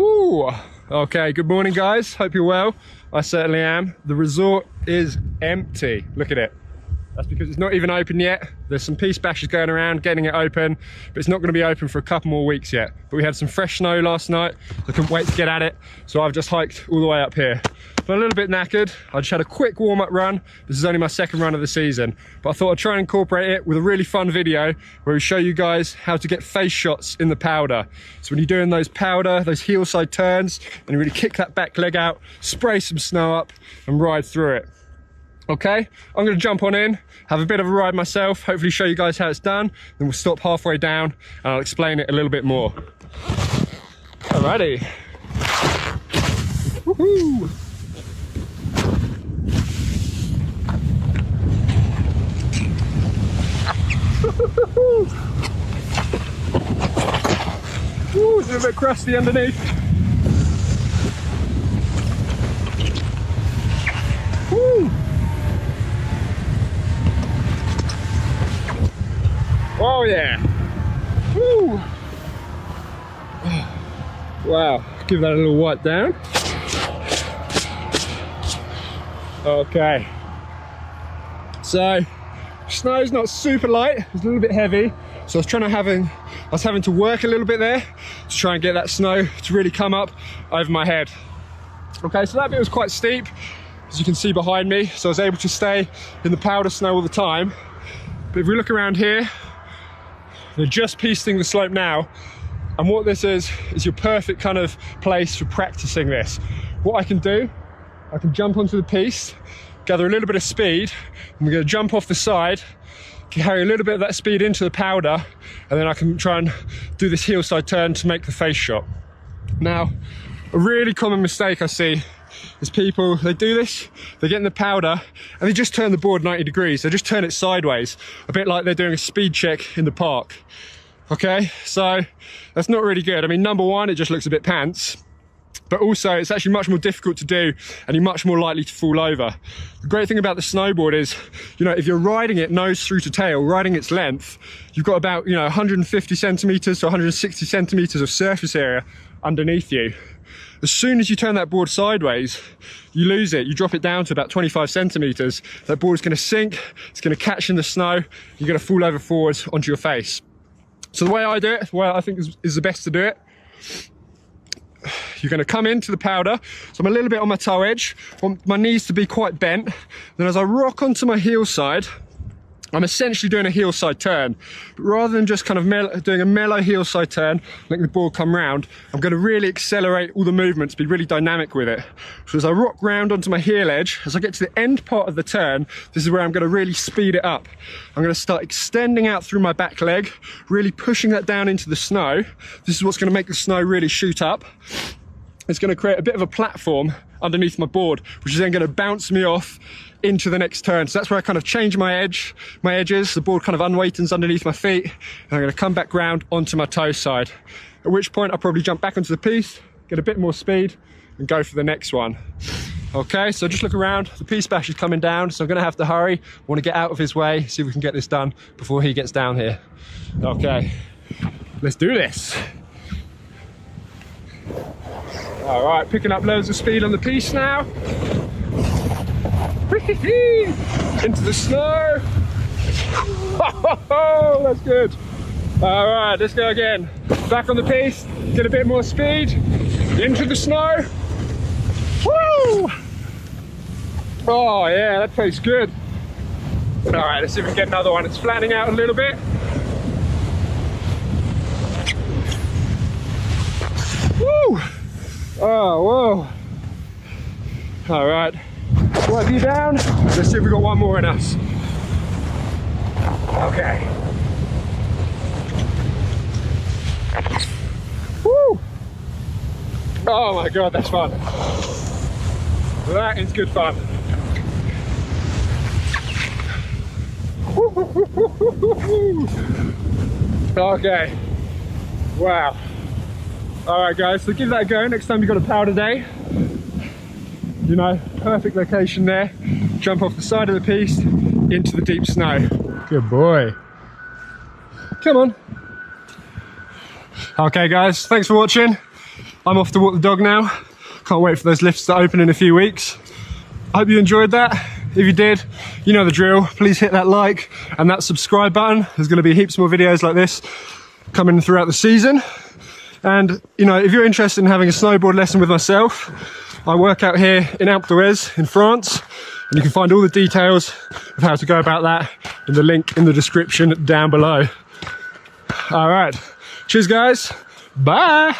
Woo! Okay, good morning guys, hope you're well. I certainly am. The resort is empty, look at it. That's because it's not even open yet. There's some peace bashes going around getting it open, but it's not going to be open for a couple more weeks yet. But we had some fresh snow last night, so I couldn't wait to get at it. So I've just hiked all the way up here. I'm a little bit knackered. I just had a quick warm-up run. This is only my second run of the season, but I thought I'd try and incorporate it with a really fun video where we show you guys how to get face shots in the powder. So when you're doing those powder, those heel side turns, and you really kick that back leg out, spray some snow up and ride through it. Okay, I'm going to jump on in, have a bit of a ride myself, hopefully show you guys how it's done, then we'll stop halfway down and I'll explain it a little bit more. Alrighty. Woohoo! Ooh, it's a bit crusty underneath. Woo! Oh yeah! Woo! Wow, give that a little wipe down. Okay. So, snow's not super light, it's a little bit heavy. So I was having to work a little bit there to try and get that snow to really come up over my head. Okay, so that bit was quite steep, as you can see behind me. So I was able to stay in the powder snow all the time. But if we look around here, they're just piecing the slope now. And what this is your perfect kind of place for practicing this. What I can do, I can jump onto the piece, gather a little bit of speed, and we're going to jump off the side, carry a little bit of that speed into the powder, and then I can try and do this heel side turn to make the face shot. Now, a really common mistake I see is people, they do this, they get in the powder and they just turn the board 90 degrees. They just turn it sideways, a bit like they're doing a speed check in the park. Okay, so that's not really good. I mean, number one, it just looks a bit pants, but also it's actually much more difficult to do and you're much more likely to fall over. The great thing about the snowboard is, you know, if you're riding it nose through to tail, riding its length, you've got about, 150 centimeters to 160 centimeters of surface area underneath you. As soon as you turn that board sideways, you lose it. You drop it down to about 25 centimeters. That board is going to sink, it's going to catch in the snow, you're going to fall over forwards onto your face. So the way I do it, the way I think is the best to do it, you're going to come into the powder. So I'm a little bit on my toe edge, want my knees to be quite bent. Then as I rock onto my heel side, I'm essentially doing a heel side turn, but rather than just kind of doing a mellow heel side turn, letting the board come round, I'm going to really accelerate all the movements, be really dynamic with it. So as I rock round onto my heel edge, as I get to the end part of the turn, this is where I'm going to really speed it up. I'm going to start extending out through my back leg, really pushing that down into the snow. This is what's going to make the snow really shoot up. It's going to create a bit of a platform underneath my board, which is then going to bounce me off into the next turn. So that's where I kind of change my edges. The board kind of unweightens underneath my feet, and I'm going to come back round onto my toe side. At which point I'll probably jump back onto the piece, get a bit more speed, and go for the next one. Okay, so just look around. The piece bash is coming down, so I'm going to have to hurry. I want to get out of his way, see if we can get this done before he gets down here. Okay, let's do this. All right, picking up loads of speed on the piece now. Into the snow. Oh, that's good. All right, let's go again. Back on the piece, get a bit more speed. Into the snow. Woo! Oh yeah, that tastes good. All right, let's see if we can get another one. It's flattening out a little bit. Woo! Oh, whoa. All right, wipe you down. Let's see if we've got one more in us. Okay. Woo! Oh my God, that's fun. That is good fun. Okay. Wow. All right, guys, so give that a go next time you've got a powder day. You know, perfect location there. Jump off the side of the piece into the deep snow. Good boy. Come on. Okay, guys, thanks for watching. I'm off to walk the dog now. Can't wait for those lifts to open in a few weeks. I hope you enjoyed that. If you did, you know the drill. Please hit that like and that subscribe button. There's going to be heaps more videos like this coming throughout the season. And, you know, if you're interested in having a snowboard lesson with myself, I work out here in Alpe d'Huez in France. And you can find all the details of how to go about that in the link in the description down below. All right. Cheers, guys. Bye.